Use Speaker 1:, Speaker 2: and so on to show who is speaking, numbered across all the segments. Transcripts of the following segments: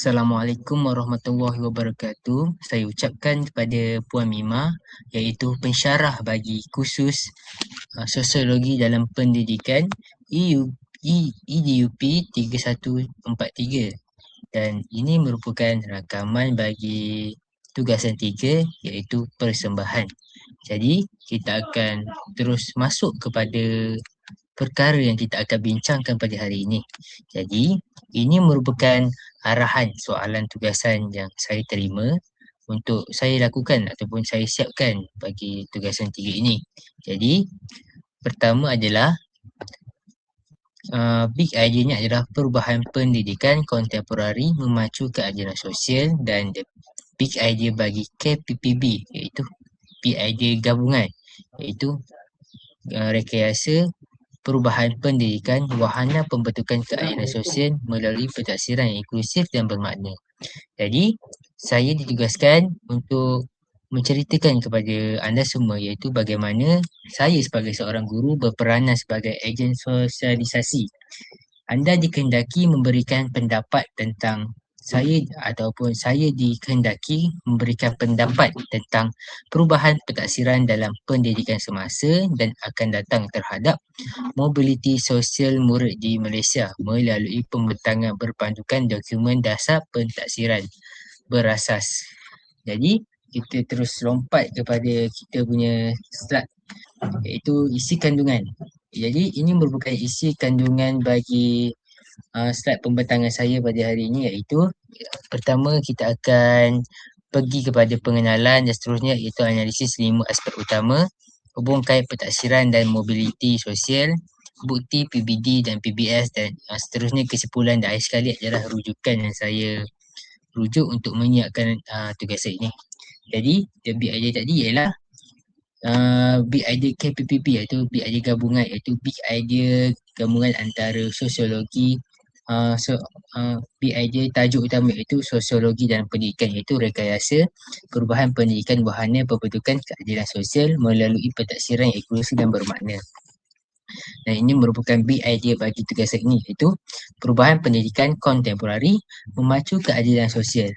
Speaker 1: Assalamualaikum warahmatullahi wabarakatuh. Saya ucapkan kepada Puan Mima iaitu pensyarah bagi kursus Sosiologi dalam Pendidikan EDUP 3143 dan ini merupakan rakaman bagi tugasan 3 iaitu persembahan. Jadi kita akan terus masuk kepada perkara yang kita akan bincangkan pada hari ini. Jadi, ini merupakan arahan soalan tugasan yang saya terima untuk saya lakukan ataupun saya siapkan bagi tugasan 3 ini. Jadi, pertama adalah big idea-nya adalah perubahan pendidikan kontemporari memacu keadilan sosial, dan the big idea bagi KPPB iaitu big idea gabungan iaitu rekayasa perubahan pendidikan, wahana pembentukan keadilan sosial melalui pentadsiran yang inklusif dan bermakna. Jadi, saya ditugaskan untuk menceritakan kepada anda semua iaitu bagaimana saya sebagai seorang guru berperanan sebagai ejen sosialisasi. Anda dikehendaki memberikan pendapat tentang saya dikehendaki memberikan pendapat tentang perubahan pentadsiran dalam pendidikan semasa dan akan datang terhadap mobiliti sosial murid di Malaysia melalui pembentangan berpandukan dokumen dasar pentadsiran berasas. Jadi, kita terus lompat kepada kita punya slide iaitu isi kandungan. Jadi, ini merupakan isi kandungan bagi slide pembentangan saya pada hari ini iaitu pertama kita akan pergi kepada pengenalan dan seterusnya iaitu analisis 5 aspek utama, hubung kait pentadsiran dan mobiliti sosial, bukti PBD dan PBS dan seterusnya kesimpulan dan akhir sekali adalah rujukan yang saya rujuk untuk menyiapkan tugas saya ini. Jadi, big idea tadi ialah big idea KPPB iaitu big idea gabungan iaitu big idea gabungan antara sosiologi big idea tajuk utama iaitu sosiologi dalam pendidikan iaitu rekayasa perubahan pendidikan wahana pembentukan keadilan sosial melalui pentadsiran yang inklusif dan bermakna. Dan ini merupakan big idea bagi tugas saya ini iaitu perubahan pendidikan kontemporari memacu keadilan sosial.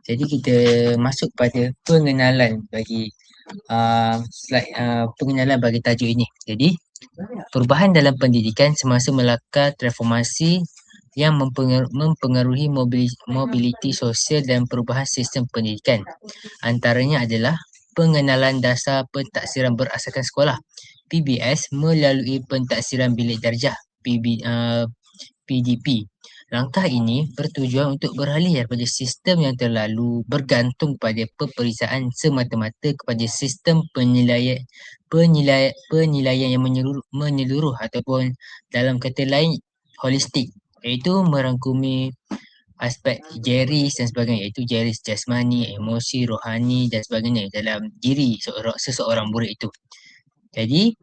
Speaker 1: Jadi kita masuk pada pengenalan bagi slide pengenalan bagi tajuk ini. Jadi perubahan dalam pendidikan semasa melakar transformasi yang mempengaruhi mobiliti sosial dan perubahan sistem pendidikan. Antaranya adalah pengenalan dasar pentadsiran berasaskan sekolah PBS melalui pentadsiran bilik darjah PDP. Langkah ini bertujuan untuk beralih daripada sistem yang terlalu bergantung pada peperiksaan semata-mata kepada sistem penilaian yang menyeluruh ataupun dalam kata lain holistik, iaitu merangkumi aspek jeris dan sebagainya, iaitu jeris jasmani, emosi, rohani dan sebagainya dalam diri seseorang murid itu. Jadi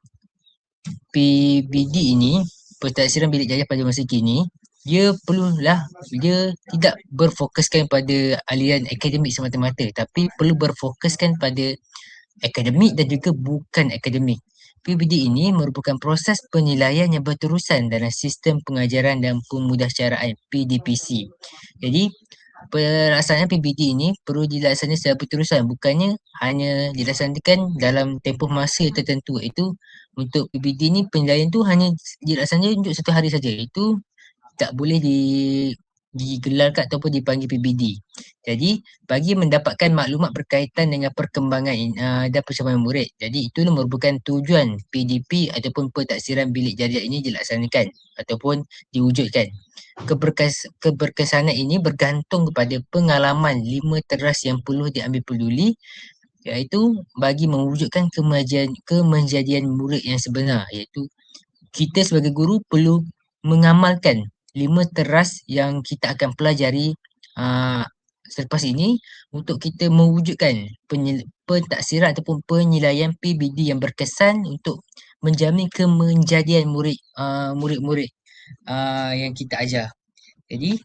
Speaker 1: PBD ini, pentadsiran bilik darjah pada masa kini, dia tidak berfokuskan pada aliran akademik semata-mata tapi perlu berfokuskan pada akademik dan juga bukan akademik. PBD ini merupakan proses penilaian yang berterusan dalam sistem pengajaran dan pemudahcaraan PDPC. Jadi, pelaksanaan PBD ini perlu dilaksanakan secara berterusan, bukannya hanya dilaksanakan dalam tempoh masa tertentu. Itu untuk PBD ni penilaian tu hanya dilaksanakan untuk satu hari saja. Itu tak boleh digelarkan ataupun dipanggil PBD. Jadi, bagi mendapatkan maklumat berkaitan dengan perkembangan dan percapaian murid. Jadi, itu merupakan tujuan PDP ataupun pentadsiran bilik darjah ini dilaksanakan ataupun diwujudkan. Keberkesanan ini bergantung kepada pengalaman 5 teras yang perlu diambil peduli, iaitu bagi mewujudkan kemenjadian murid yang sebenar, iaitu kita sebagai guru perlu mengamalkan 5 teras yang kita akan pelajari selepas ini untuk kita mewujudkan pentadsiran ataupun penilaian PBD yang berkesan untuk menjamin kemenjadian murid-murid yang kita ajar. Jadi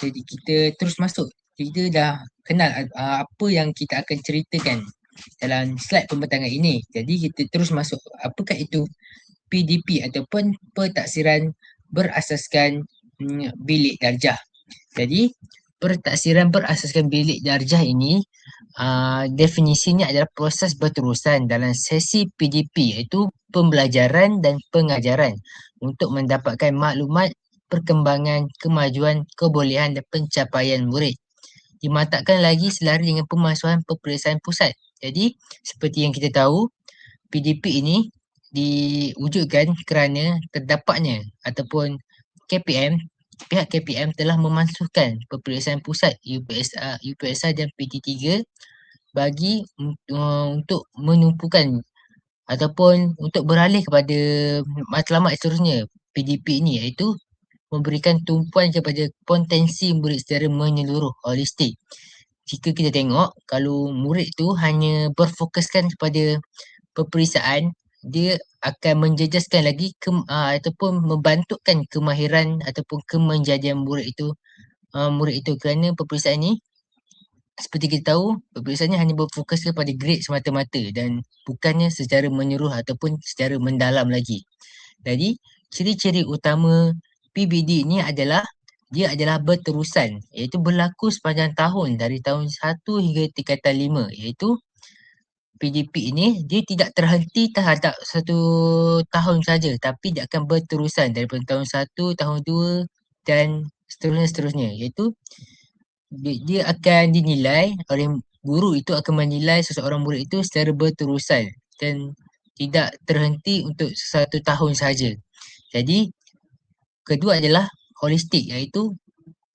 Speaker 1: kita terus masuk. Kita dah kenal apa yang kita akan ceritakan dalam slide pembentangan ini. Jadi kita terus masuk. Apakah itu PDP ataupun pentadsiran berasaskan bilik darjah? Jadi Pertaksiran berasaskan bilik darjah ini definisinya adalah proses berterusan dalam sesi PDP iaitu pembelajaran dan pengajaran untuk mendapatkan maklumat perkembangan, kemajuan, kebolehan dan pencapaian murid. Dimatapkan lagi selari dengan pemasuhan peperiksaan pusat. Jadi, seperti yang kita tahu, PDP ini diwujudkan kerana terdapatnya ataupun KPM, pihak KPM telah memansuhkan peperiksaan pusat UPSR dan PT3 bagi untuk menumpukan ataupun untuk beralih kepada matlamat seterusnya PDP ini iaitu memberikan tumpuan kepada potensi murid secara menyeluruh holistik. Jika kita tengok kalau murid tu hanya berfokuskan kepada peperiksaan, dia akan menjejaskan lagi ataupun membantukan kemahiran ataupun kemenjadian murid itu kerana peperiksaan ni seperti kita tahu peperiksaan ni hanya berfokus kepada grade semata-mata dan bukannya secara menyeluruh ataupun secara mendalam lagi. Jadi ciri-ciri utama PBD ni adalah dia adalah berterusan iaitu berlaku sepanjang tahun dari tahun 1 hingga tingkatan 5 iaitu PDP ini dia tidak terhenti terhadap satu tahun saja tapi dia akan berterusan daripada tahun 1, tahun 2 dan seterusnya iaitu dia akan dinilai oleh guru itu akan menilai seseorang murid itu secara berterusan dan tidak terhenti untuk satu tahun saja. Jadi kedua adalah holistik iaitu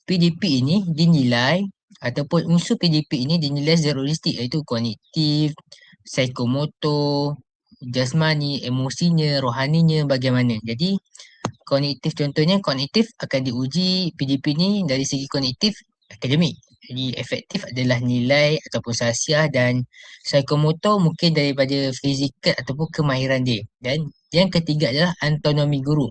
Speaker 1: PDP ini dinilai ataupun unsur PDP ini dinilai secara holistik iaitu kognitif, psikomotor, jasmani, emosinya, rohaninya bagaimana. Jadi kognitif contohnya kognitif akan diuji PDP ni dari segi kognitif akademik. Jadi efektif adalah nilai ataupun sasiah dan psikomotor mungkin daripada fizikal ataupun kemahiran dia. Dan yang ketiga adalah autonomi guru.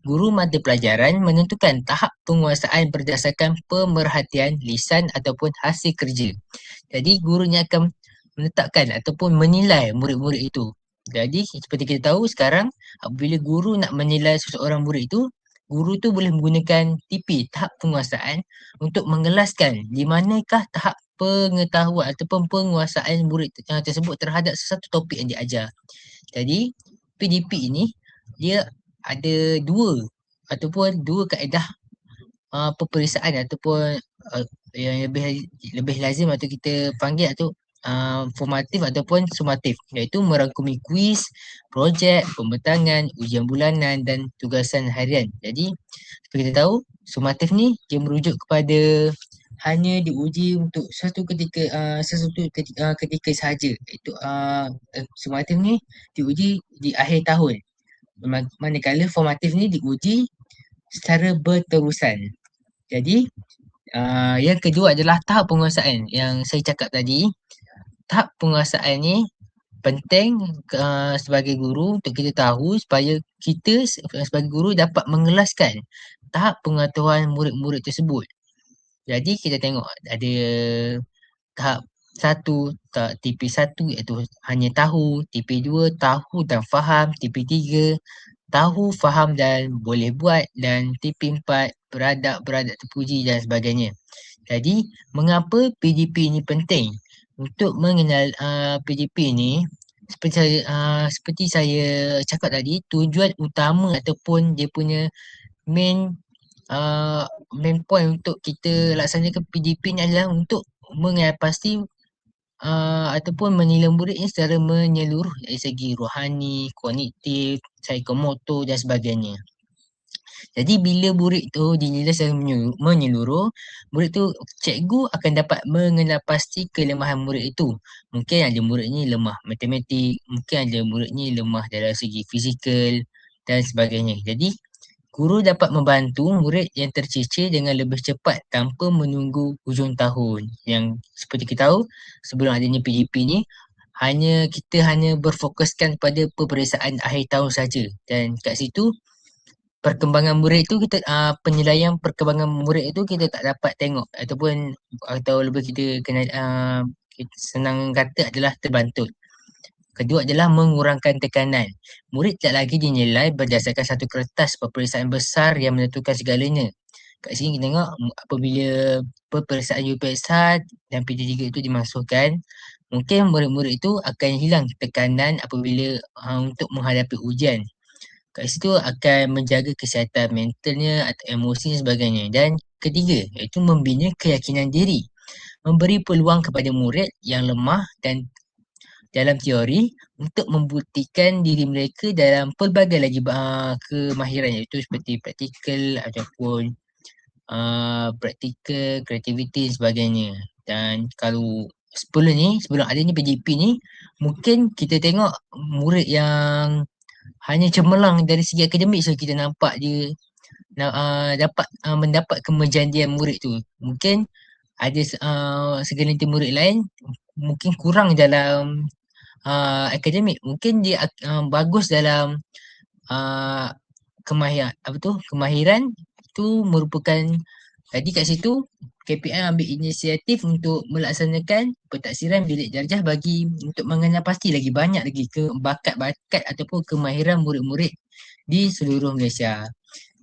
Speaker 1: Guru mata pelajaran menentukan tahap penguasaan berdasarkan pemerhatian, lisan ataupun hasil kerja. Jadi gurunya akan menetapkan ataupun menilai murid-murid itu. Jadi seperti kita tahu sekarang apabila guru nak menilai seseorang murid itu, guru tu boleh menggunakan TP, tahap penguasaan untuk mengelaskan di manakah tahap pengetahuan ataupun penguasaan murid tersebut terhadap sesuatu topik yang diajar. Jadi PDP ini dia ada dua kaedah peperiksaan ataupun yang lebih lazim atau kita panggil atau formatif ataupun sumatif iaitu merangkumi kuis, projek, pembentangan, ujian bulanan dan tugasan harian. Jadi seperti kita tahu sumatif ni dia merujuk kepada hanya diuji untuk ketika sahaja iaitu sumatif ni diuji di akhir tahun manakala formatif ni diuji secara berterusan. Jadi yang kedua adalah tahap penguasaan yang saya cakap tadi. Tahap penguasaan ni penting sebagai guru untuk kita tahu supaya kita sebagai guru dapat mengelaskan tahap pengetahuan murid-murid tersebut. Jadi kita tengok ada tahap 1, TP1 iaitu hanya tahu, TP2 tahu dan faham, TP3 tahu, faham dan boleh buat dan TP4 beradab terpuji dan sebagainya. Jadi mengapa PDP ini penting? Untuk mengenal PDP ini seperti saya cakap tadi, tujuan utama ataupun dia punya main main point untuk kita laksanakan PDP ni adalah untuk pasti ataupun menilai murid ini secara menyeluruh dari segi rohani, kognitif, psikomotor dan sebagainya. Jadi bila murid tu dinilai secara menyeluruh, murid tu cikgu akan dapat mengenal pasti kelemahan murid itu. Mungkin ada murid ni lemah matematik, mungkin ada murid ni lemah dalam segi fizikal dan sebagainya. Jadi guru dapat membantu murid yang tercicir dengan lebih cepat tanpa menunggu hujung tahun. Yang seperti kita tahu sebelum adanya PDP ni kita hanya berfokuskan pada peperiksaan akhir tahun saja dan kat situ perkembangan murid itu penilaian perkembangan murid itu kita tak dapat tengok atau lebih kita kena senang kata adalah terbantut. Kedua adalah mengurangkan tekanan. Murid tak lagi dinilai berdasarkan satu kertas peperiksaan besar yang menentukan segalanya. Kat sini kita tengok apabila peperiksaan UPSR dan PT3 itu dimasukkan, mungkin murid-murid itu akan hilang tekanan apabila untuk menghadapi ujian. Kat situ akan menjaga kesihatan mentalnya atau emosi dan sebagainya. Dan ketiga, iaitu membina keyakinan diri. Memberi peluang kepada murid yang lemah dan dalam teori untuk membuktikan diri mereka dalam pelbagai lagi kemahiran, iaitu seperti praktikal ataupun praktikal, kreativiti dan sebagainya. Dan kalau sebelum adanya PJP ni, mungkin kita tengok murid yang hanya cemerlang dari segi akademik, so kita nampak dia dapat mendapat kemejadian murid tu. Mungkin ada segelintir murid lain mungkin kurang dalam akademik, mungkin dia bagus dalam uh, kemahiran tu merupakan. Jadi kat situ KPI ambil inisiatif untuk melaksanakan pentaksiran bilik darjah bagi untuk mengenal pasti lagi banyak lagi ke bakat-bakat ataupun kemahiran murid-murid di seluruh Malaysia.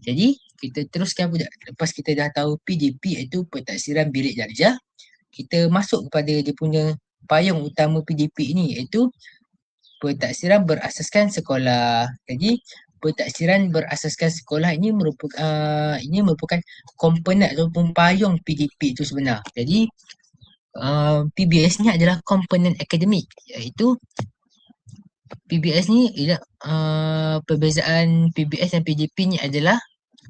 Speaker 1: Jadi kita teruskan lepas kita dah tahu PDP iaitu pentaksiran bilik darjah, kita masuk kepada dia punya payung utama PDP ini iaitu pentaksiran berasaskan sekolah. Jadi pentaksiran berasaskan sekolah ini merupakan komponen ataupun payung PDP itu sebenar. Jadi PBS ni adalah komponen akademik, iaitu PBS ni perbezaan PBS dan PDP ni adalah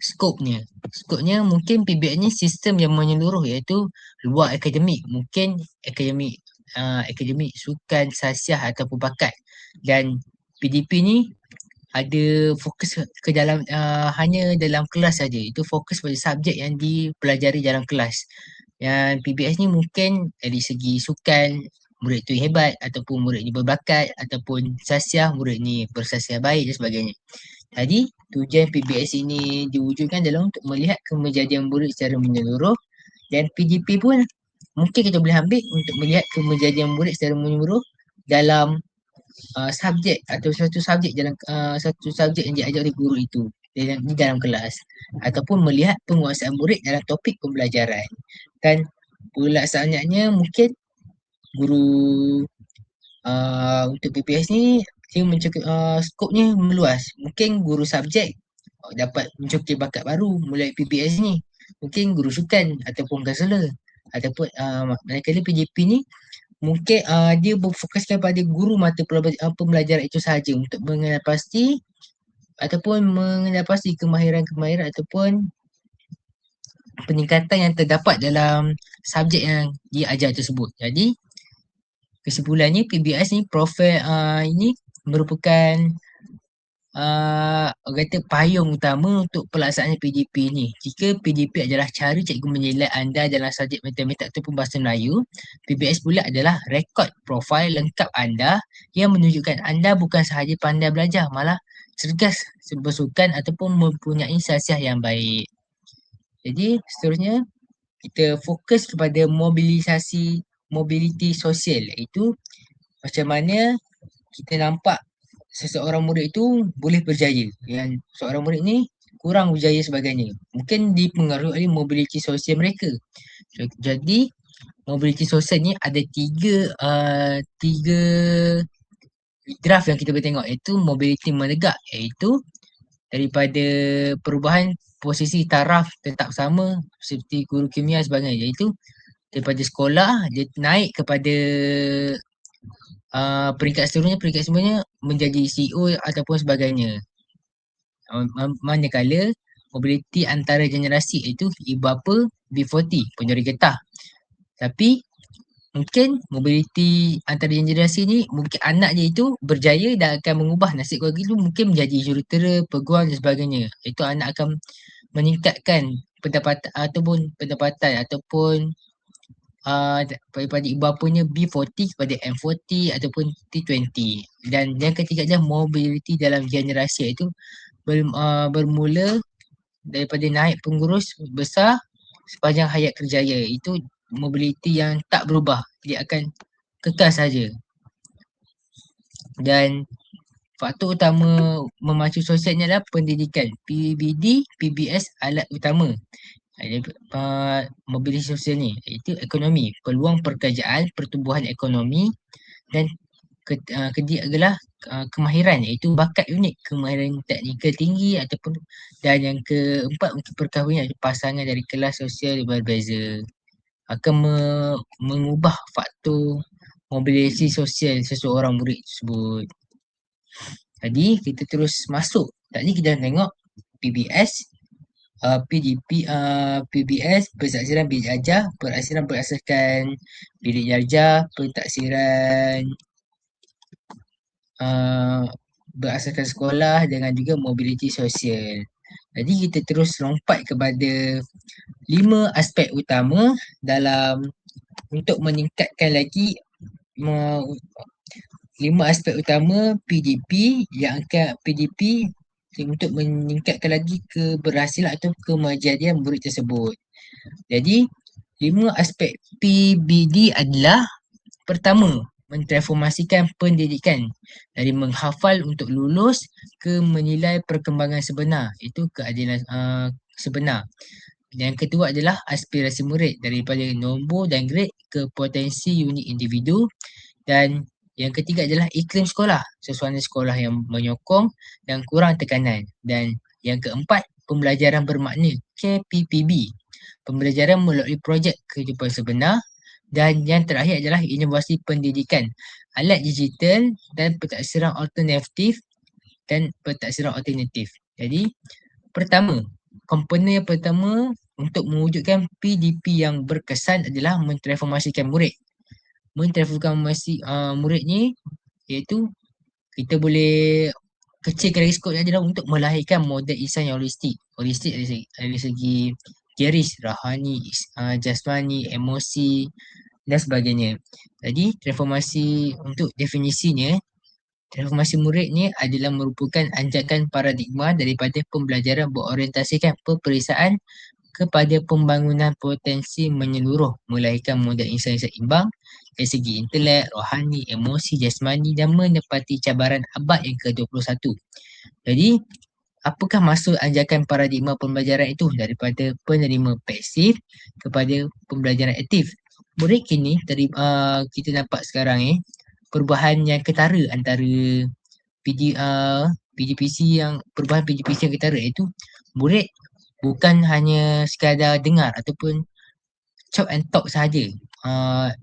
Speaker 1: skopnya. Skopnya mungkin PBS ni sistem yang menyeluruh, iaitu luar akademik, mungkin akademik sukan, sasiah ataupun bakat. Dan PDP ni ada fokus ke dalam hanya dalam kelas saja. Itu fokus pada subjek yang dipelajari dalam kelas. Yang PBS ni mungkin dari segi sukan murid tu hebat, ataupun murid ni berbakat, ataupun sasiah murid ni bersasiah baik dan sebagainya. Jadi tujuan PBS ini diwujudkan adalah untuk melihat kemejadian murid secara menyeluruh, dan PDP pun mungkin kita boleh ambil untuk melihat kemejadian murid secara menyeluruh dalam subjek atau satu subjek yang diajar oleh guru itu di dalam kelas, ataupun melihat penguasaan murid dalam topik pembelajaran. Dan pelaksanaannya mungkin guru untuk PPS ni dia mencukup skopnya meluas. Mungkin guru subjek dapat mencukir bakat baru mulai PPS ni. Mungkin guru sukan ataupun kaunselor, ataupun manakala PJP ni mungkin dia berfokuskan pada guru mata pembelajaran itu sahaja untuk mengenal pasti ataupun mengenal pasti kemahiran-kemahiran ataupun peningkatan yang terdapat dalam subjek yang diajar tersebut. Jadi kesimpulannya PBS ni profil ini merupakan orang kata payung utama untuk pelaksanaan PDP ni. Jika PDP adalah cara cikgu menilai anda dalam subjek matematik ataupun bahasa Melayu, PBS pula adalah rekod profil lengkap anda yang menunjukkan anda bukan sahaja pandai belajar, malah cergas bersukan ataupun mempunyai sasiah yang baik. Jadi seterusnya kita fokus kepada mobiliti sosial, iaitu macam mana kita nampak seseorang murid itu boleh berjaya, yang seorang murid ni kurang berjaya sebagainya. Mungkin dipengaruhi oleh mobiliti sosial mereka. Jadi mobiliti sosial ni ada tiga graf yang kita boleh tengok, iaitu mobiliti menegak, iaitu daripada perubahan posisi taraf tetap sama seperti guru kimia sebagainya, iaitu daripada sekolah dia naik kepada peringkat seterusnya menjadi CEO ataupun sebagainya. Manakala mobiliti antara generasi iaitu ibu bapa B40 penyuri getah. Tapi mungkin mobiliti antara generasi ni mungkin anak dia itu berjaya dan akan mengubah nasib keluarga itu, mungkin menjadi jurutera, peguam dan sebagainya. Itu anak akan meningkatkan pendapatan ataupun daripada ibu bapanya B40 kepada M40 ataupun T20. Dan yang ketiga adalah mobility dalam generasi, iaitu bermula daripada naik pengurus besar sepanjang hayat kerjaya. Itu mobility yang tak berubah, dia akan kekal saja. Dan faktor utama memacu sosialnya adalah pendidikan. PBD, PBS alat utama. Mobilisasi sosial ni iaitu ekonomi, peluang pekerjaan, pertumbuhan ekonomi dan ketiga adalah kemahiran iaitu bakat unik, kemahiran teknikal tinggi ataupun dan yang keempat untuk perkahwinan iaitu pasangan dari kelas sosial yang berbeza akan mengubah faktor mobilisasi sosial seseorang murid tersebut. Jadi kita terus masuk. Tadi kita tengok PBS, PDP, PBS, Pentaksiran Bilik Ajar, Pentaksiran berasaskan bilik darjah, pentaksiran berasaskan sekolah dengan juga mobiliti sosial. Jadi kita terus lompat kepada 5 aspek utama dalam untuk meningkatkan lagi 5 aspek utama PDP yang akan PDP untuk meningkatkan lagi keberhasilan atau kemajadian murid tersebut. Jadi 5 aspek PBD adalah pertama, mentransformasikan pendidikan dari menghafal untuk lulus ke menilai perkembangan sebenar, itu keadilan sebenar. Yang kedua adalah aspirasi murid daripada nombor dan grade ke potensi unit individu. Dan yang ketiga adalah iklim sekolah, suasana sekolah yang menyokong dan kurang tekanan. Dan yang keempat, pembelajaran bermakna KPPB, pembelajaran melalui projek kehidupan sebenar. Dan yang terakhir adalah inovasi pendidikan, alat digital dan pentaksiran alternatif Jadi, pertama, komponen yang pertama untuk mewujudkan PDP yang berkesan adalah mentransformasikan murid. Mentransformasi murid ni iaitu kita boleh kecilkan lagi skopnya adalah untuk melahirkan model insan yang holistik. Holistik dari segi garis, rohani, jasmani, emosi dan sebagainya. Jadi transformasi untuk definisinya, transformasi murid ni adalah merupakan anjakan paradigma daripada pembelajaran berorientasikan peperiksaan kepada pembangunan potensi menyeluruh, melahirkan model insan yang seimbang dari segi intelek, rohani, emosi, jasmani dan menepati cabaran abad yang ke-21. Jadi, apakah maksud anjakan paradigma pembelajaran itu daripada penerima pasif kepada pembelajaran aktif? Murid kini kita nampak sekarang perubahan yang ketara antara PDPC perubahan PDPC yang ketara iaitu murid bukan hanya sekadar dengar ataupun chop and talk sahaja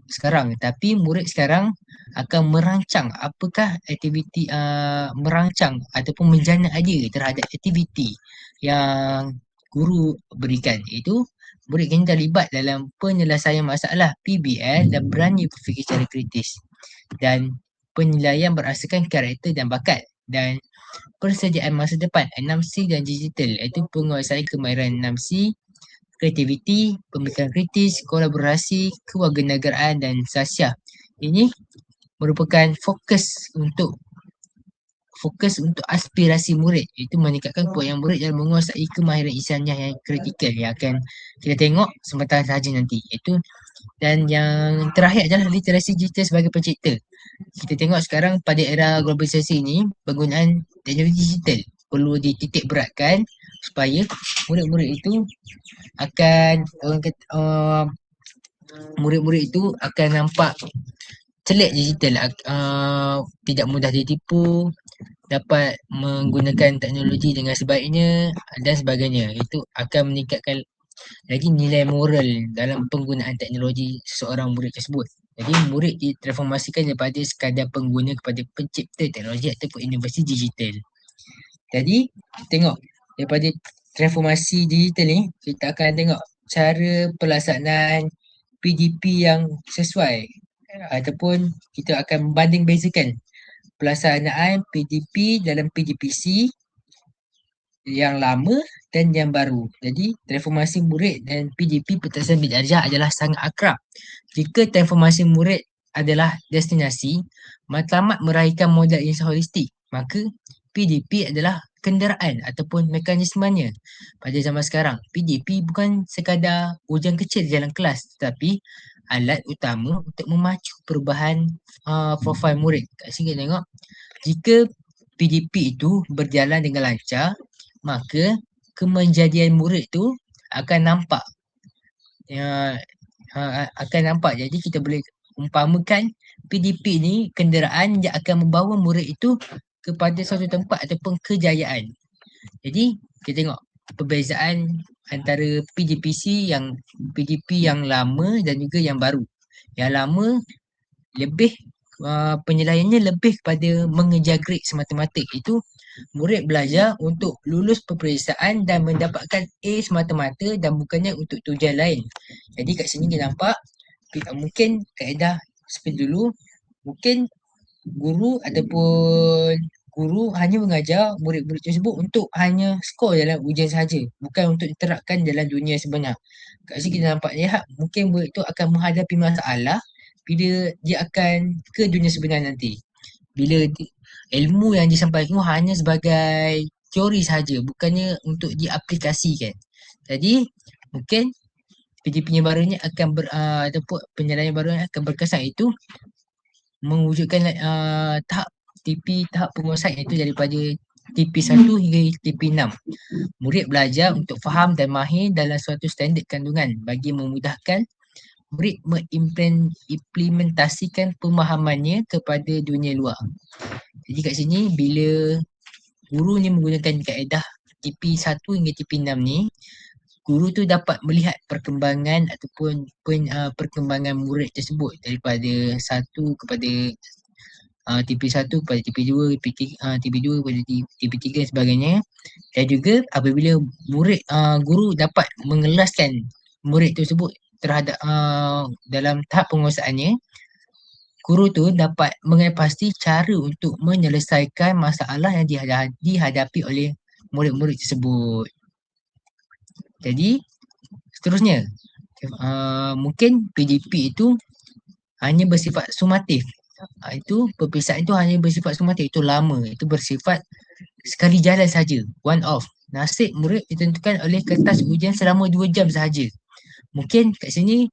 Speaker 1: sekarang, tapi murid sekarang akan merancang apakah aktiviti merancang ataupun menjana idea terhadap aktiviti yang guru berikan, iaitu murid kini terlibat dalam penyelesaian masalah PBL dan berani berfikir secara kritis dan penilaian berasaskan karakter dan bakat dan persediaan masa depan 6C dan digital, iaitu penguasaan kemahiran 6C, kreativiti, pemikiran kritis, kolaborasi, kewarganegaraan dan sasiah. Ini merupakan fokus untuk aspirasi murid, iaitu meningkatkan kepuasan murid dan menguasai kemahiran insaniah yang kritikal yang akan kita tengok sebentar sahaja nanti, iaitu. Dan yang terakhir adalah literasi digital sebagai pencipta. Kita tengok sekarang pada era globalisasi ini, penggunaan teknologi digital perlu dititik beratkan supaya murid-murid itu akan murid-murid itu akan nampak celik digital, tidak mudah ditipu, dapat menggunakan teknologi dengan sebaiknya dan sebagainya. Itu akan meningkatkan lagi nilai moral dalam penggunaan teknologi seseorang murid tersebut. Jadi murid ditransformasikan daripada sekadar pengguna kepada pencipta teknologi ataupun inovasi digital. Jadi tengok daripada transformasi digital ni, kita akan tengok cara pelaksanaan PDP yang sesuai ataupun kita akan banding bezakan pelaksanaan PDP dalam PDPC yang lama dan yang baru. Jadi transformasi murid dan PDP pentaksiran bilik darjah adalah sangat akrab. Jika transformasi murid adalah destinasi, matlamat meraihkan modal insan holistik, maka PDP adalah kenderaan ataupun mekanismenya. Pada zaman sekarang, PDP bukan sekadar ujian kecil di dalam kelas, tetapi alat utama untuk memacu perubahan profil murid. Kat sini kita tengok, jika PDP itu berjalan dengan lancar, maka kemenjadian murid tu akan nampak. Ya, akan nampak. Jadi kita boleh umpamakan PDP ni kenderaan yang akan membawa murid itu kepada suatu tempat ataupun kejayaan. Jadi kita tengok perbezaan antara PDP yang lama dan juga yang baru. Yang lama lebih penilaiannya lebih kepada mengejar grade semata-mata. Itu murid belajar untuk lulus peperiksaan dan mendapatkan A semata-mata dan bukannya untuk tujuan lain. Jadi kat sini kita nampak mungkin kaedah seperti dulu, mungkin guru hanya mengajar murid-murid tersebut untuk hanya skor dalam ujian sahaja, bukan untuk diterapkan dalam dunia sebenar. Kat sini kita nampak lihat mungkin murid itu akan menghadapi masalah bila dia akan ke dunia sebenar nanti. Bila ilmu yang disampaikan hanya sebagai teori sahaja, bukannya untuk diaplikasikan. Jadi mungkin PDP yang barunya akan ataupun penyelesaian barunya akan berkesan, itu mewujudkan tahap penguasaan, iaitu daripada TP1 hingga TP6. Murid belajar untuk faham dan mahir dalam suatu standard kandungan bagi memudahkan murid mengimplementasikan pemahamannya kepada dunia luar. Jadi kat sini bila guru ni menggunakan kaedah TP1 hingga TP6 ni, guru tu dapat melihat perkembangan ataupun perkembangan murid tersebut daripada satu kepada TP1 kepada TP2, TP2 kepada TP3 dan sebagainya. Dan juga apabila guru dapat mengelaskan murid tersebut terhadap dalam tahap penguasaannya, guru tu dapat mengenal pasti cara untuk menyelesaikan masalah yang dihadapi oleh murid-murid tersebut. Jadi seterusnya, mungkin PDP itu hanya bersifat sumatif. Itu peperiksaan itu hanya bersifat sumatif, itu lama, itu bersifat sekali jalan saja, one off. Nasib murid ditentukan oleh kertas ujian selama 2 jam sahaja. Mungkin kat sini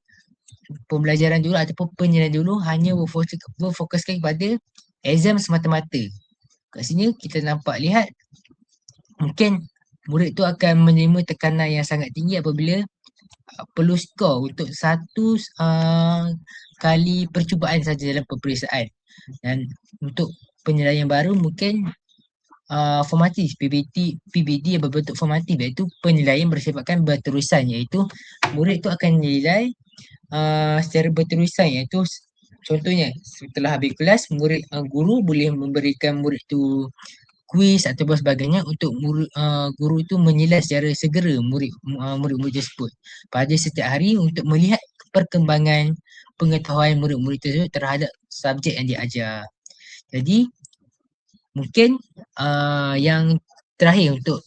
Speaker 1: pembelajaran dulu ataupun penilaian dulu hanya berfokuskan kepada exam semata-mata. Kat sini kita nampak lihat mungkin murid tu akan menerima tekanan yang sangat tinggi apabila perlu skor untuk satu kali percubaan saja dalam peperiksaan. Dan untuk penilaian baru mungkin formatif, PBD yang berbentuk formatif, iaitu penilaian bersifatkan berterusan, iaitu murid tu akan nilai secara berterusan, iaitu contohnya setelah habis kelas guru boleh memberikan murid tu kuis ataupun sebagainya untuk guru tu menilai secara segera murid-murid tersebut pada setiap hari untuk melihat perkembangan pengetahuan murid-murid tersebut terhadap subjek yang diajar. Jadi mungkin yang terakhir untuk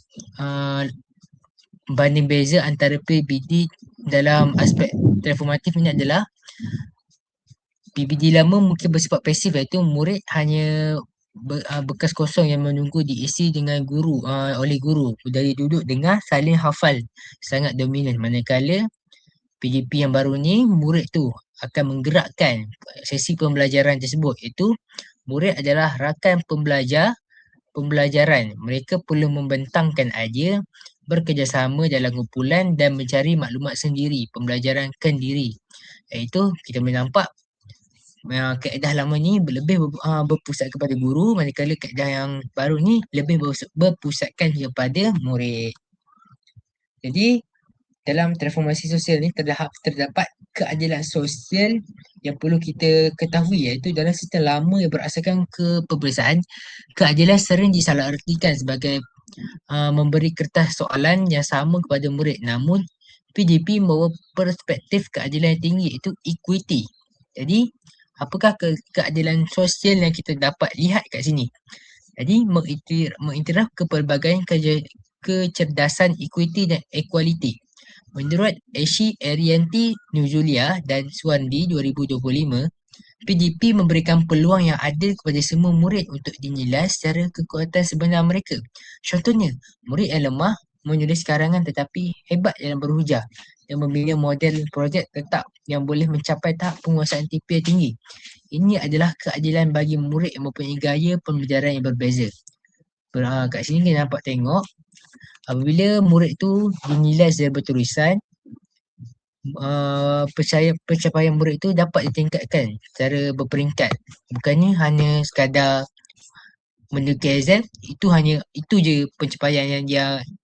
Speaker 1: banding beza antara PBD dalam aspek transformatif ini adalah PBD lama mungkin bersifat pasif, iaitu murid hanya bekas kosong yang menunggu diisi dengan oleh guru dari duduk dengar saling hafal sangat dominan. Manakala PDP yang baru ni, murid tu akan menggerakkan sesi pembelajaran tersebut, iaitu murid adalah rakan pembelajaran. Mereka perlu membentangkan idea, bekerjasama dalam kumpulan dan mencari maklumat sendiri, pembelajaran kendiri. Iaitu kita boleh nampak kaedah lama ni lebih berpusat kepada guru, manakala kaedah yang baru ni lebih berpusatkan kepada murid. Jadi dalam transformasi sosial ni terdapat keadilan sosial yang perlu kita ketahui, iaitu dalam sistem lama yang berasaskan keperiksaan, keadilan sering disalahartikan sebagai memberi kertas soalan yang sama kepada murid. Namun PDP membawa perspektif keadilan yang tinggi, iaitu equity. Jadi apakah keadilan sosial yang kita dapat lihat kat sini? Jadi mengiktiraf kepelbagaian kecerdasan, equity dan equality. Menurut Ashi, Arianti, Nuzulia dan Suwandi 2025, PDP memberikan peluang yang adil kepada semua murid untuk dinilai secara kekuatan sebenar mereka. Contohnya, murid yang lemah menulis karangan tetapi hebat dalam berhujah dan membina model projek tetap yang boleh mencapai tahap penguasaan TP yang tinggi. Ini adalah keadilan bagi murid yang mempunyai gaya pembelajaran yang berbeza. Kat sini kita nampak tengok apabila murid tu dinilai secara berterusan, pencapaian murid tu dapat ditingkatkan secara berperingkat. Bukannya hanya sekadar menduduki exam, itu je pencapaian yang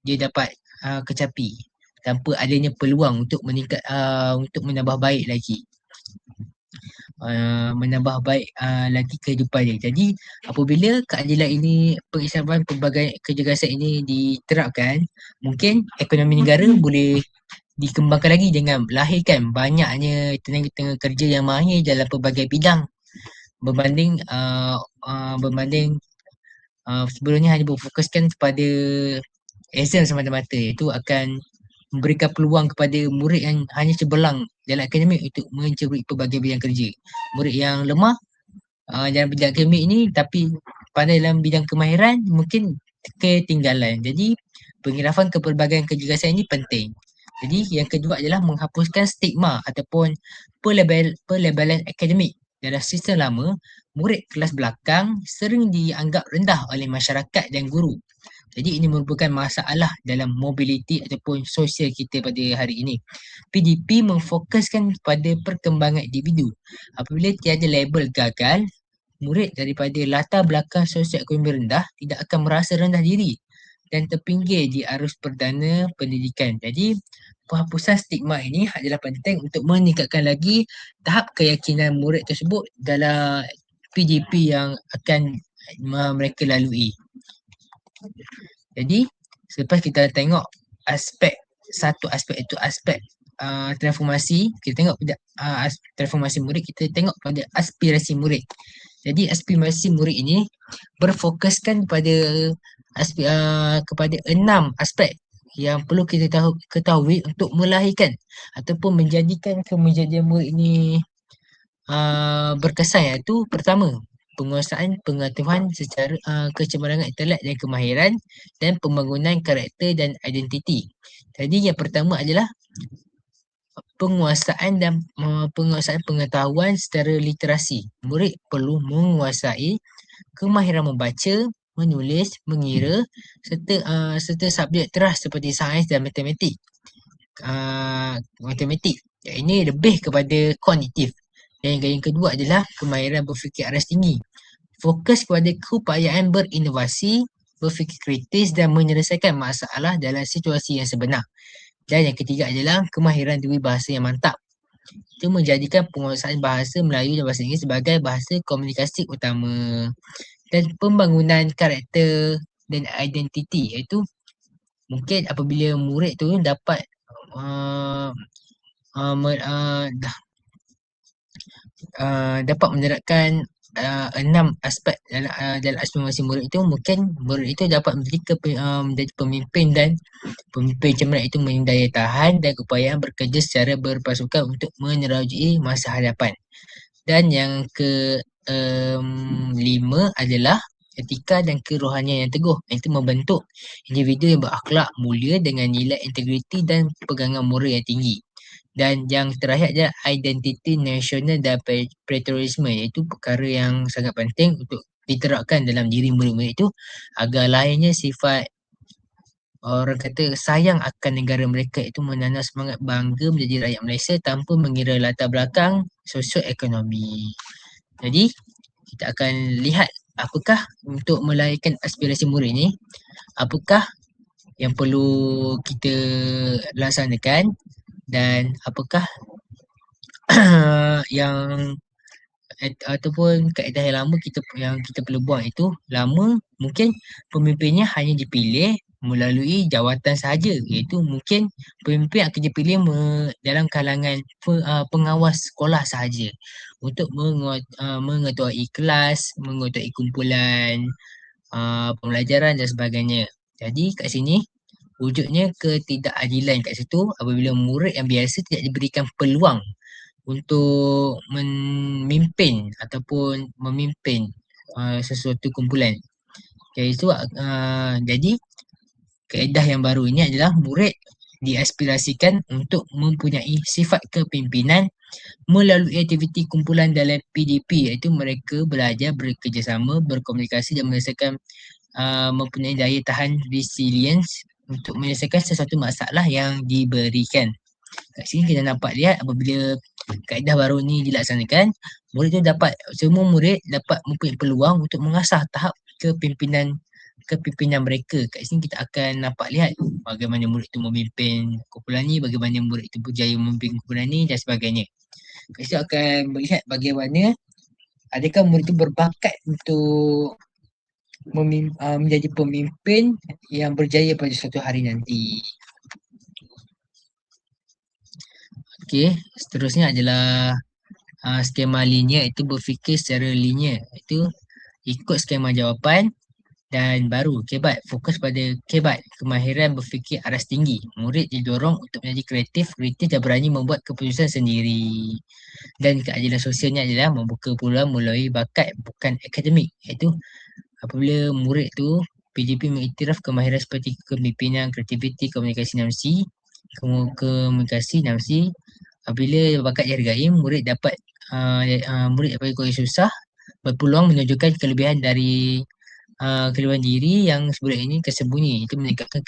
Speaker 1: dia dapat kecapi tanpa adanya peluang untuk untuk menambah baik lagi. Menambah baik lagi kehidupan dia. Jadi apabila keadilan ini, pengisyafan pelbagai kecergasan ini diterapkan, mungkin ekonomi negara boleh dikembangkan lagi dengan melahirkan banyaknya tenaga kerja yang mahir dalam pelbagai bidang berbanding sebelumnya hanya berfokuskan kepada exam semata-mata. Itu akan memberikan peluang kepada murid yang hanya cemerlang dalam akademik untuk menceburi pelbagai bidang kerja. Murid yang lemah dalam bidang akademik ini tapi pandai dalam bidang kemahiran mungkin ketinggalan. Jadi pengirafan kepelbagaian kecergasan ini penting. Jadi yang kedua adalah menghapuskan stigma ataupun pelabelan akademik. Dalam sistem lama, murid kelas belakang sering dianggap rendah oleh masyarakat dan guru. Jadi ini merupakan masalah dalam mobiliti ataupun sosial kita pada hari ini. PDP memfokuskan pada perkembangan individu. Apabila tiada label gagal, murid daripada latar belakang sosial-ekonomi rendah tidak akan merasa rendah diri dan terpinggir di arus perdana pendidikan. Jadi penghapusan stigma ini adalah penting untuk meningkatkan lagi tahap keyakinan murid tersebut dalam PDP yang akan mereka lalui. Jadi selepas kita tengok satu aspek itu aspek transformasi, kita tengok pada transformasi murid, kita tengok pada aspirasi murid. Jadi aspirasi murid ini berfokuskan pada kepada 6 aspek yang perlu kita ketahui untuk melahirkan ataupun menjadikan kejadian murid ini berkesan, iaitu pertama, penguasaan pengetahuan secara kecemerlangan intelek dan kemahiran dan pembangunan karakter dan identiti. Jadi yang pertama adalah penguasaan pengetahuan secara literasi. Murid perlu menguasai kemahiran membaca, menulis, mengira serta subjek teras seperti sains dan matematik. Ini lebih kepada kognitif. Dan yang kedua adalah kemahiran berfikir aras tinggi. Fokus kepada keupayaan berinovasi, berfikir kritis dan menyelesaikan masalah dalam situasi yang sebenar. Dan yang ketiga adalah kemahiran dui bahasa yang mantap. Itu menjadikan penguasaan bahasa Melayu dan bahasa Inggeris sebagai bahasa komunikasi utama. Dan pembangunan karakter dan identiti, iaitu mungkin apabila murid tu dapat dapat menerapkan 6 aspek dalam aspirasi murid itu, mungkin murid itu dapat menjadi pemimpin dan pemimpin cemerlang, itu mempunyai daya tahan dan keupayaan bekerja secara berpasukan untuk menerajui masa hadapan. Dan yang kelima adalah etika dan kerohanian yang teguh, iaitu membentuk individu yang berakhlak mulia dengan nilai integriti dan pegangan moral yang tinggi. Dan yang terakhir adalah identiti nasional dan patriotisme, iaitu perkara yang sangat penting untuk diterapkan dalam diri murid-murid itu agar lahirnya sifat, orang kata, sayang akan negara mereka, itu menanam semangat bangga menjadi rakyat Malaysia tanpa mengira latar belakang sosioekonomi. Jadi kita akan lihat apakah untuk melahirkan aspirasi murid ni, apakah yang perlu kita laksanakan dan apakah yang ataupun kaedah yang lama yang kita perlu buang. Itu lama mungkin pemimpinnya hanya dipilih melalui jawatan sahaja, iaitu mungkin pemimpin akan dipilih dalam kalangan pengawas sekolah sahaja untuk mengetuai kelas, mengetuai kumpulan pembelajaran dan sebagainya. Jadi kat sini wujudnya ketidakadilan kat situ apabila murid yang biasa tidak diberikan peluang untuk memimpin ataupun memimpin sesuatu kumpulan. Jadi kaedah yang baru ini adalah murid diaspirasikan untuk mempunyai sifat kepimpinan melalui aktiviti kumpulan dalam PDP, iaitu mereka belajar bekerjasama, berkomunikasi dan menyelesaikan mempunyai daya tahan resilience untuk menyelesaikan sesuatu masalah yang diberikan. Kat sini kita nampak lihat apabila kaedah baru ni dilaksanakan, semua murid dapat mempunyai peluang untuk mengasah tahap kepimpinan mereka. Kat sini kita akan nampak lihat bagaimana murid itu memimpin kumpulan ni, bagaimana murid itu berjaya memimpin kumpulan ni dan sebagainya. Kat situ akan melihat bagaimana adakah murid itu berbakat untuk menjadi pemimpin yang berjaya pada suatu hari nanti. Okey, seterusnya adalah skema linear, itu berfikir secara linear. Itu ikut skema jawapan. Dan baru, kebat, fokus pada kebat, kemahiran berfikir aras tinggi. Murid didorong untuk menjadi kreatif, kritis dan berani membuat keputusan sendiri. Dan keadilan sosialnya adalah membuka peluang melalui bakat bukan akademik. Iaitu apabila murid tu PJP mengiktiraf kemahiran seperti kepimpinan, kreativiti, komunikasi nafsi, apabila bakat dihargai, murid dapat koi susah berpeluang menunjukkan kelebihan dari kelebihan diri yang sebelum ini tersembunyi. Itu meningkatkan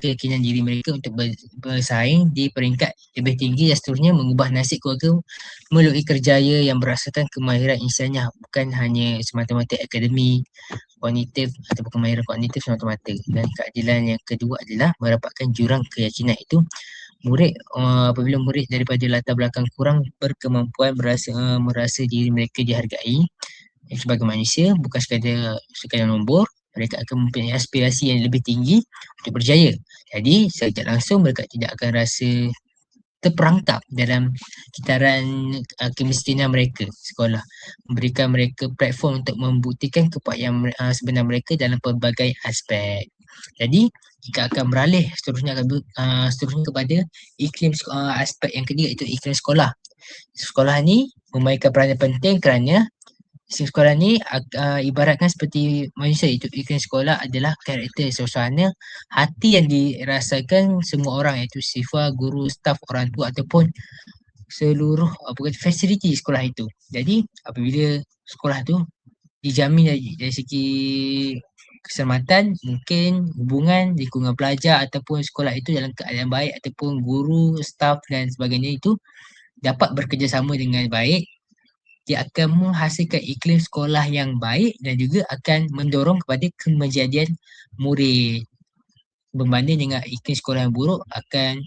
Speaker 1: keyakinan diri mereka untuk bersaing di peringkat lebih tinggi dan seterusnya mengubah nasib keluarga melalui kerjaya yang berasaskan kemahiran insaniah, bukan hanya semata-mata akademik, kognitif atau kemahiran kognitif semata-mata. Dan keadilan yang kedua adalah merapatkan jurang keyakinan. Itu apabila murid daripada latar belakang kurang berkemampuan merasa diri mereka dihargai sebagai manusia, bukan sekadar nombor, mereka akan mempunyai aspirasi yang lebih tinggi untuk berjaya. Jadi secara langsung mereka tidak akan rasa terperangkap dalam kitaran kemiskinan mereka sekolah, memberikan mereka platform untuk membuktikan kepayaan sebenar mereka dalam pelbagai aspek. Jadi jika akan beralih seterusnya kepada iklim aspek yang ketiga, iaitu iklim sekolah. Sekolah ni memainkan peranan penting kerana sekolah ni ibaratkan seperti manusia. Itu iklim sekolah adalah karakter suasana hati yang dirasakan semua orang, iaitu siswa, guru, staf, orang tua ataupun seluruh fasiliti sekolah itu. Jadi apabila sekolah tu dijamin dari segi keselamatan, mungkin hubungan lingkungan pelajar ataupun sekolah itu dalam keadaan baik, ataupun guru, staf dan sebagainya itu dapat bekerjasama dengan baik, dia akan menghasilkan iklim sekolah yang baik dan juga akan mendorong kepada kemejadian murid. Berbanding dengan iklim sekolah yang buruk akan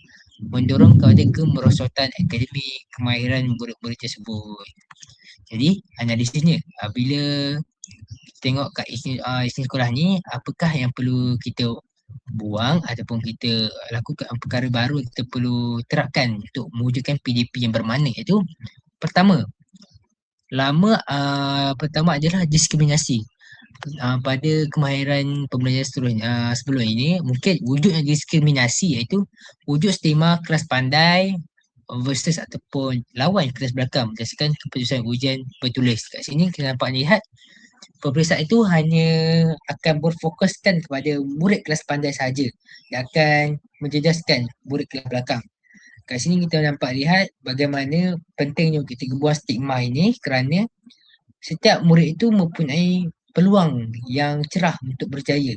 Speaker 1: mendorong kepada kemerosotan akademik, kemahiran murid-murid tersebut. Jadi analisisnya, bila kita tengok kat iklim sekolah ni, apakah yang perlu kita buang ataupun kita lakukan perkara baru kita perlu terapkan untuk mewujudkan PDP yang bermakna, iaitu pertama adalah diskriminasi. Pada kemahiran pembelajaran sebelum ini, mungkin wujudnya diskriminasi, iaitu wujud stigma kelas pandai versus ataupun lawan kelas belakang berdasarkan keputusan ujian bertulis. Kat sini kita dapat lihat peperiksaan itu hanya akan berfokuskan kepada murid kelas pandai sahaja dan akan menjejaskan murid kelas belakang. Kat sini kita nampak lihat bagaimana pentingnya kita buang stigma ini, kerana setiap murid itu mempunyai peluang yang cerah untuk berjaya.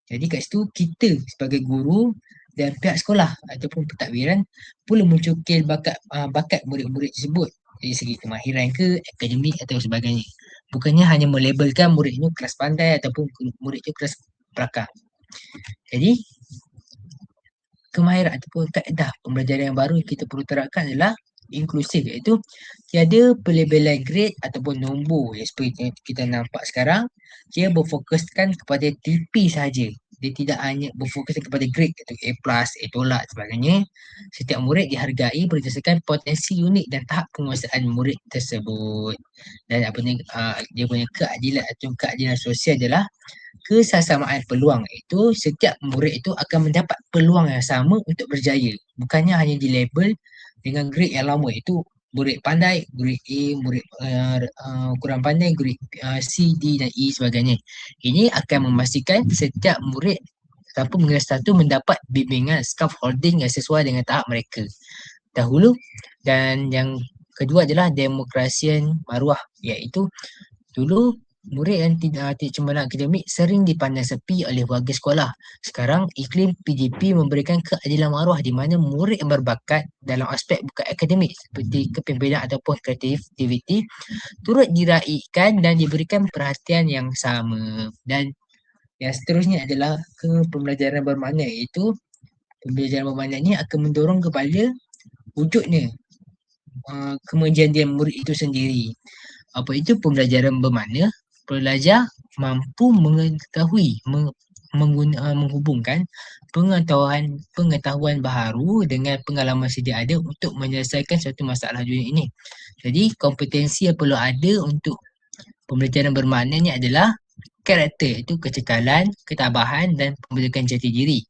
Speaker 1: Jadi kat situ kita sebagai guru dan pihak sekolah ataupun pentadbiran perlu mencukil bakat murid-murid tersebut dari segi kemahiran ke, akademik atau sebagainya. Bukannya hanya melabelkan murid itu kelas pandai ataupun murid itu kelas belakang. Jadi kemahiran ataupun kaedah pembelajaran yang baru yang kita perlu terapkan adalah inklusif, iaitu tiada pelabelan grade ataupun nombor yang seperti kita nampak sekarang. Dia berfokuskan kepada TP sahaja. Dia tidak hanya berfokus kepada grade atau A+, A tolak sebagainya. Setiap murid dihargai berdasarkan potensi unik dan tahap penguasaan murid tersebut. Dan dia punya keadilan sosial adalah kesamaan peluang, iaitu setiap murid itu akan mendapat peluang yang sama untuk berjaya. Bukannya hanya dilabel dengan grade yang lama, iaitu murid pandai, grade A, murid kurang pandai, grade C, D dan E sebagainya. Ini akan memastikan setiap murid tanpa mengira satu mendapat bimbingan scaffolding yang sesuai dengan tahap mereka dahulu. Dan yang kedua adalah demokrasi maruah, iaitu dulu murid yang tidak cemerlang akademik sering dipandang sepi oleh warga sekolah. Sekarang, iklim PJP memberikan keadilan maruah di mana murid yang berbakat dalam aspek bukan akademik seperti kepimpinan ataupun kreativiti turut diraihkan dan diberikan perhatian yang sama. Dan yang seterusnya adalah pembelajaran bermakna, iaitu pembelajaran bermakna ini akan mendorong kepada wujudnya kemenjadian murid itu sendiri. Apa itu pembelajaran bermakna? Pelajar mampu mengetahui, menghubungkan pengetahuan baharu dengan pengalaman sedia ada untuk menyelesaikan suatu masalah dunia ini. Jadi kompetensi yang perlu ada untuk pembelajaran bermakna ni adalah karakter, itu kecekalan, ketabahan dan pembentukan jati diri.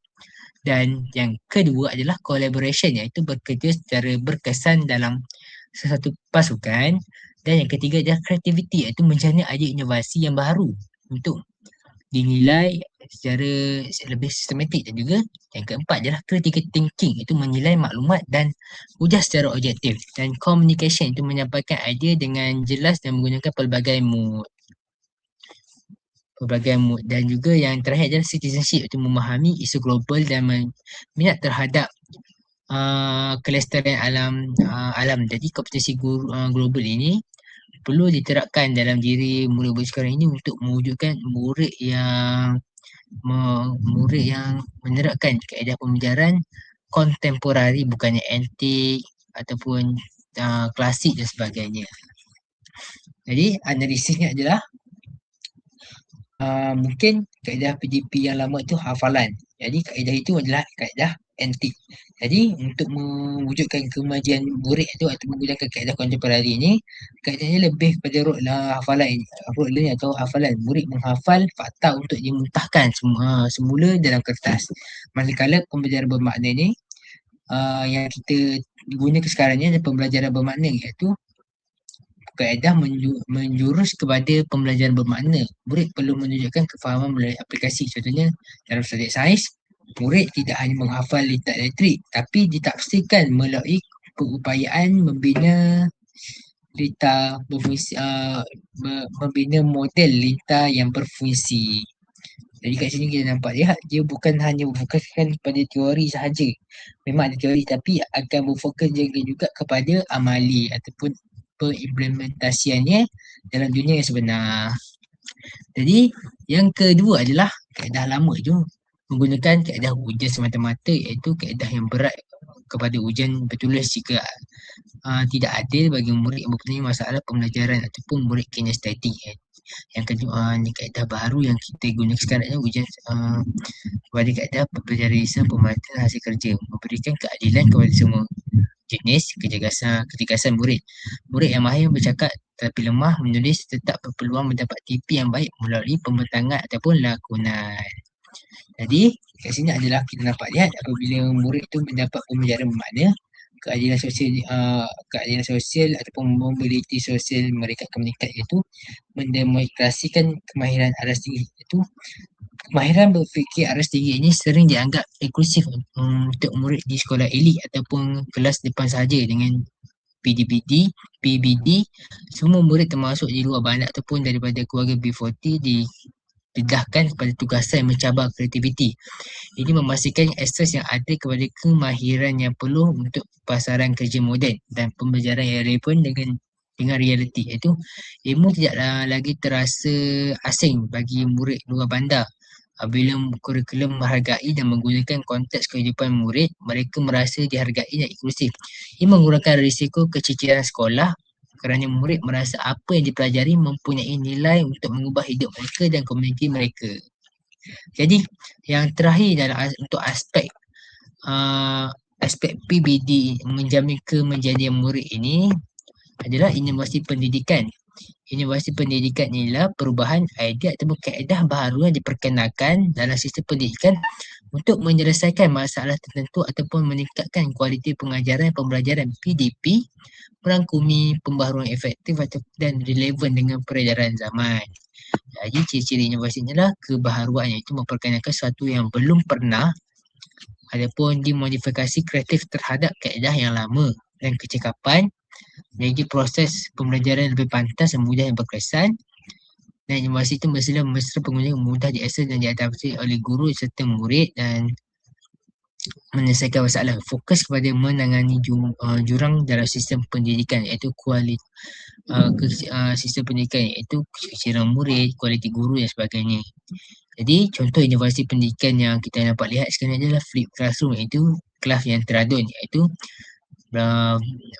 Speaker 1: Dan yang kedua adalah collaboration, iaitu bekerja secara berkesan dalam sesuatu pasukan. Dan yang ketiga adalah creativity, iaitu menjana idea inovasi yang baru untuk dinilai secara lebih sistematik. Dan juga yang keempat adalah critical thinking, itu menilai maklumat dan ujar secara objektif. Dan communication, itu menyampaikan idea dengan jelas dan menggunakan pelbagai mood. Dan juga yang terakhir adalah citizenship, itu memahami isu global dan minat terhadap kelestarian alam. Jadi kompetensi global ini perlu diterapkan dalam diri murid-murid sekarang ini untuk mewujudkan murid yang menerapkan kaedah pembelajaran kontemporari, bukannya antik ataupun klasik dan sebagainya. Jadi analisisnya adalah mungkin kaedah PJP yang lama itu hafalan. Jadi kaedah itu adalah kaedah antik. Jadi untuk mewujudkan kemajuan murid itu atau menggunakan kaedah kontemporari ini, kaedahnya lebih kepada hafalan, rote learning atau hafalan. Murid menghafal fakta untuk dimuntahkan semula dalam kertas. Manakala pembelajaran bermakna ini yang kita gunakan sekarang ni adalah pembelajaran bermakna, iaitu kaedah menjurus kepada pembelajaran bermakna. Murid perlu menunjukkan kefahaman melalui aplikasi. Contohnya dalam subjek sains, murid tidak hanya menghafal lintas elektrik, tapi ditafsirkan melalui keupayaan membina lintas membina model lintas yang berfungsi. Jadi kat sini kita nampak lihat dia bukan hanya berfokuskan pada teori sahaja. Memang ada teori tapi akan berfokus juga kepada amali ataupun pengimplementasiannya dalam dunia yang sebenar. Jadi yang kedua adalah kaedah lama itu menggunakan kaedah ujian semata-mata, iaitu kaedah yang berat kepada ujian bertulis jika tidak adil bagi murid yang mempunyai masalah pembelajaran ataupun murid kinestetik. Yang kedua, ni kaedah baru yang kita guna sekarang ni ujian kepada kaedah pembelajaran lisan pemantauan hasil kerja, memberikan keadilan kepada semua jenis kecergasan murid. Murid yang mahir bercakap tetapi lemah menulis tetap berpeluang mendapat TP yang baik melalui pembentangan ataupun lakonan. Jadi kat sini adalah kita nampak lihat apabila murid itu mendapat pembelajaran bermakna, keadilan sosial ataupun mobiliti sosial mereka akan meningkat, iaitu mendemonstrasikan kemahiran aras tinggi. Itu kemahiran berfikir aras tinggi ini sering dianggap eksklusif untuk murid di sekolah elit ataupun kelas depan sahaja. Dengan PBD, semua murid termasuk di luar bandar ataupun daripada keluarga B40 didedahkan kepada tugasan yang mencabar kreativiti. Ini memastikan akses yang ada kepada kemahiran yang perlu untuk pasaran kerja moden dan pembelajaran yang relevan dengan realiti. Iaitu ilmu tidaklah lagi terasa asing bagi murid luar bandar. Apabila kurikulum menghargai dan menggunakan konteks kehidupan murid, mereka merasa dihargai dan inklusif. Ini mengurangkan risiko keciciran sekolah kerana murid merasa apa yang dipelajari mempunyai nilai untuk mengubah hidup mereka dan komuniti mereka. Jadi yang terakhir dalam untuk aspek PBD menjamin kemenjadian murid ini adalah inovasi pendidikan. Inovasi pendidikan inilah perubahan idea atau kaedah baru yang diperkenalkan dalam sistem pendidikan untuk menyelesaikan masalah tertentu ataupun meningkatkan kualiti pengajaran dan pembelajaran. PDP merangkumi pembaharuan efektif dan relevan dengan peredaran zaman. Jadi ciri-ciri inovasi inilah kebaharuan, iaitu memperkenalkan sesuatu yang belum pernah ataupun dimodifikasi kreatif terhadap kaedah yang lama, dan kecekapan jadi proses pembelajaran lebih pantas dan mudah yang berkesan. Dan inovasi itu mestilah mesra pengguna mudah diakses dan diadaptasi oleh guru serta murid dan menyelesaikan masalah. Fokus kepada menangani jurang dalam sistem pendidikan iaitu sistem pendidikan iaitu kecemaran murid, kualiti guru dan sebagainya. Jadi contoh inovasi pendidikan yang kita dapat lihat sekarang adalah flip classroom, iaitu kelas yang teradun, iaitu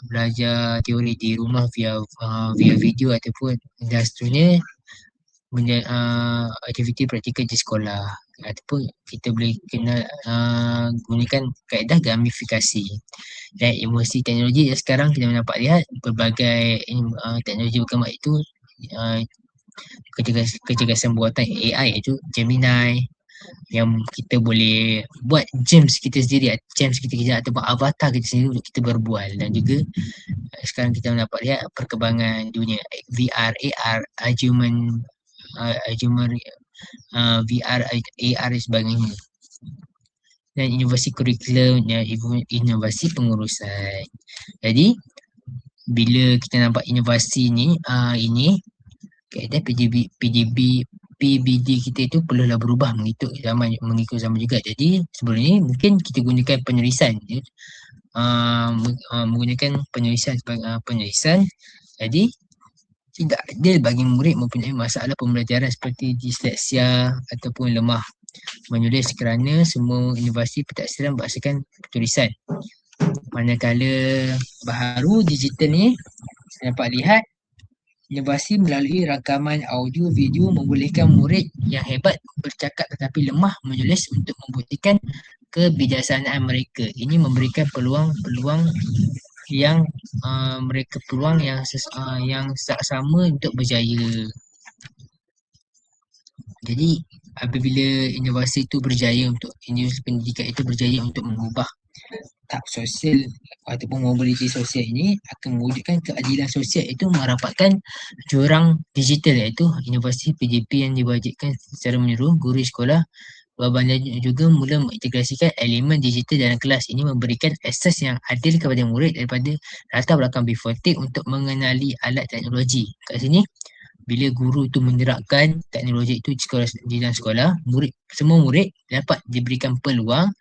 Speaker 1: belajar teori di rumah via video ataupun dan seterusnya, aktiviti praktikal di sekolah, ataupun kita boleh gunakan kaedah gamifikasi. Dan inovasi teknologi yang sekarang kita dapat lihat berbagai teknologi berkembang itu kecergasan buatan AI iaitu Gemini, yang kita boleh buat James kita sendiri, James kita ataupun avatar kita sendiri untuk kita berbual. Dan juga sekarang kita dapat lihat perkembangan dunia VR, AR, VR, AR dan sebagainya. Dan inovasi kurikulum dan inovasi pengurusan. Jadi bila kita nampak inovasi ni, ini kaedah PBD kita itu perlulah berubah mengikut zaman juga. Jadi sebelum ni mungkin kita gunakan penulisan, menggunakan penulisan sebagai penulisan. Jadi tidak adil bagi murid mempunyai masalah pembelajaran seperti disleksia ataupun lemah menulis kerana semua inovasi pentafsiran berdasarkan tulisan. Manakala baharu digital ni dapat lihat inovasi melalui rakaman audio video membolehkan murid yang hebat bercakap tetapi lemah menulis untuk membuktikan kebijaksanaan mereka. Ini memberikan peluang yang sama untuk berjaya. Jadi apabila inovasi itu berjaya inovasi pendidikan itu berjaya untuk mengubah tahap sosial ataupun mobiliti sosial ini akan mewujudkan keadilan sosial, itu merapatkan jurang digital iaitu inovasi PJP yang diwajibkan secara menyeluruh guru sekolah berbanding juga mula mengintegrasikan elemen digital dalam kelas. Ini memberikan akses yang adil kepada murid daripada latar belakang bifotik untuk mengenali alat teknologi. Kat sini bila guru itu menerapkan teknologi itu di dalam sekolah, semua murid dapat diberikan peluang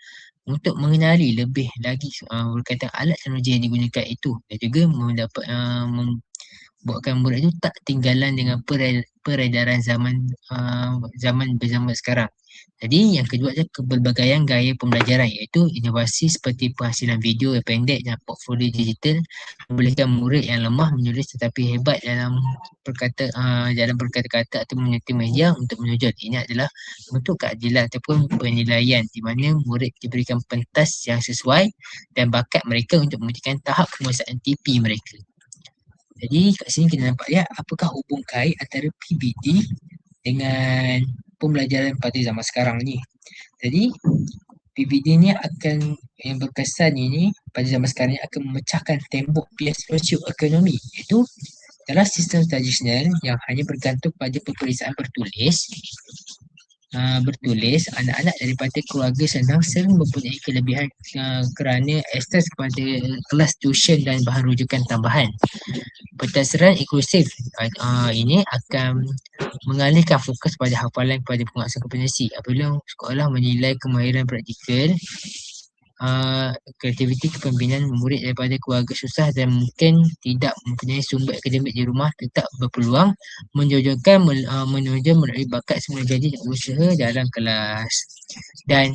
Speaker 1: untuk mengenali lebih lagi berkaitan alat teknologi yang digunakan itu, dan juga membuatkan murid itu tak tinggalan dengan peredaran zaman sekarang. Jadi yang kedua adalah kepelbagaian gaya pembelajaran, iaitu inovasi seperti penghasilan video yang pendek dan portfolio digital membolehkan murid yang lemah menulis tetapi hebat dalam berkata-kata atau menyertai media untuk menonjol. Ini adalah bentuk keadilan ataupun penilaian di mana murid diberikan pentas yang sesuai dan bakat mereka untuk membuktikan tahap penguasaan TP mereka. Jadi kat sini kita nampak lihat apakah hubung kait antara PBD dengan pembelajaran pada zaman sekarang ni. Jadi PBD ni yang berkesan ini pada zaman sekarang ni akan memecahkan tembok bias sosioekonomi, iaitu dalam sistem tradisional yang hanya bergantung pada peperiksaan bertulis, anak-anak daripada keluarga senang sering mempunyai kelebihan kerana akses kepada kelas tuition dan bahan rujukan tambahan. Pentafsiran inklusif ini akan mengalihkan fokus pada hafalan kepada penguasaan kompetensi. Apabila sekolah menilai kemahiran praktikal, kreativiti kepimpinan murid daripada keluarga susah dan mungkin tidak mempunyai sumber akademik di rumah tetap berpeluang menunjukkan melalui bakat semula jadi dan usaha dalam kelas. Dan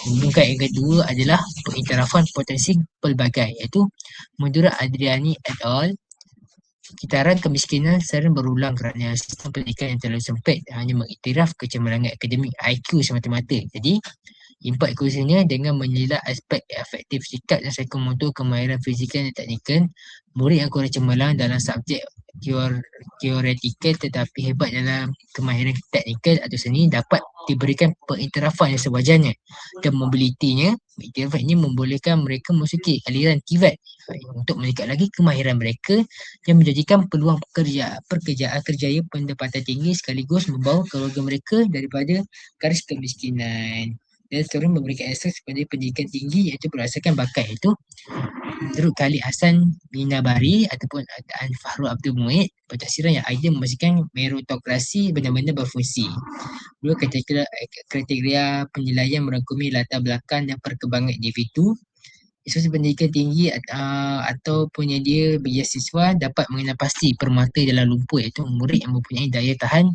Speaker 1: hubung kait yang kedua adalah pengiktirafan potensi pelbagai, iaitu menurut Adriani et al. Kitaran kemiskinan sering berulang kerana sistem pendidikan yang terlalu sempit hanya mengiktiraf kecemerlangan akademik IQ semata-mata. Jadi impak inklusifnya dengan menilai aspek efektif sikap dan psikomotor, kemahiran fizikal dan teknikal, murid yang kurang cemerlang dalam subjek teoretikal tetapi hebat dalam kemahiran teknikal atau seni dapat diberikan pengiktirafan yang sewajarnya, dan mobilitinya. Iktiraf ini membolehkan mereka memasuki aliran TVET untuk meningkat lagi kemahiran mereka yang menjadikan peluang pekerjaan kerjaya pendapatan tinggi sekaligus membawa keluarga mereka daripada garis kemiskinan. Dan seterusnya memberikan akses kepada pendidikan tinggi iaitu berdasarkan bakat, iaitu menurut Khalid Hassan Minabari ataupun Fahrul Abdul Muid, pentadbiran yang ideal memastikan meritokrasi benar-benar berfungsi. Dua kriteria penilaian merangkumi latar belakang dan perkembangan individu. Institusi pendidikan tinggi atau penyedia beasiswa dapat mengenal pasti permata dalam lumpur, iaitu murid yang mempunyai daya tahan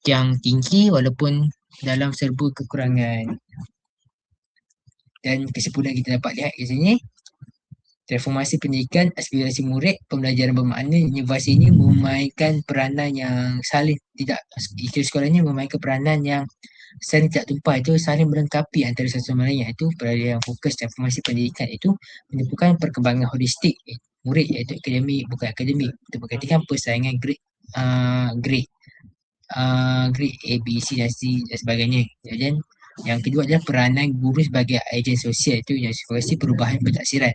Speaker 1: yang tinggi walaupun dalam serba kekurangan. Dan kesimpulan kita dapat lihat di sini, transformasi pendidikan, aspirasi murid, pembelajaran bermakna, inovasi ini memainkan peranan yang saling tidak, itu sekolah ini memainkan peranan yang saling tak tumpah, itu saling melengkapi antara satu sama lain, iaitu pada yang fokus transformasi pendidikan itu menyebutkan perkembangan holistik murid, iaitu akademik bukan akademik, untuk menggantikan persaingan grade A, B, C dan C dan sebagainya. Dan yang kedua adalah peranan guru sebagai agen sosial, itu yang sifatkan perubahan pentadbiran,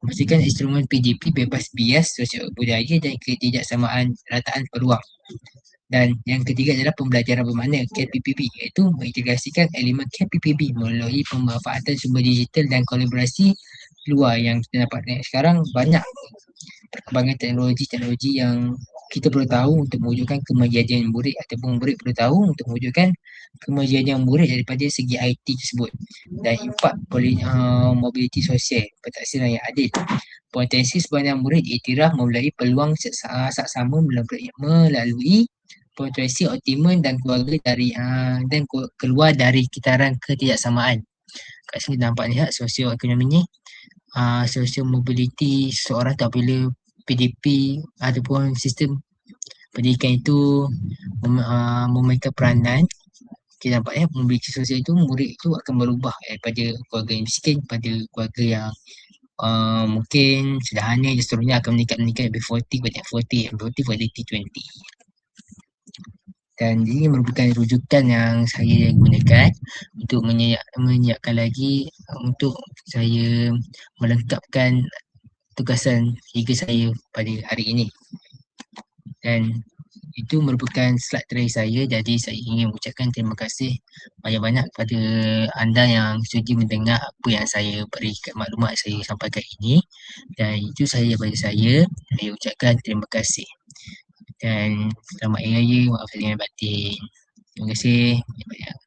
Speaker 1: memastikan instrumen PDP bebas bias sosial budaya dan ketidaksamaan rataan peluang. Dan yang ketiga adalah pembelajaran bermakna KPPB, iaitu mengintegrasikan elemen KPPB melalui pemanfaatan sumber digital dan kolaborasi luar. Yang kita dapat lihat sekarang banyak perkembangan teknologi yang kita perlu tahu untuk mewujudkan kemajuan murid, ataupun murid perlu tahu untuk mewujudkan kemajuan murid daripada segi IT tersebut. Dan impak mobiliti sosial pentadbiran yang adil, potensi sebanyak murid iktiraf melalui peluang saksama melalui potensi optimum dan keluarga dari dan keluar dari kitaran ketidaksamaan. Kat sini nampak lihat sosioekonomi ni, sosial mobility seseorang apabila PDP ataupun sistem pendidikan itu memainkan peranan. Kita nampak mobility sosial itu, murid itu akan berubah daripada keluarga yang miskin pada keluarga yang mungkin sederhana dan seterusnya, akan meningkat B40 pada F40, M40 pada T20. Dan ini merupakan rujukan yang saya gunakan untuk menyiapkan lagi untuk saya melengkapkan tugasan tiga saya pada hari ini. Dan itu merupakan slide terakhir saya, jadi saya ingin mengucapkan terima kasih banyak-banyak kepada anda yang sudi mendengar apa yang saya berikan, maklumat saya sampaikan ini. Dan itu sahaja daripada saya ucapkan terima kasih. Dan selamat Hari Raya, maaf lahir batin. Terima kasih banyak.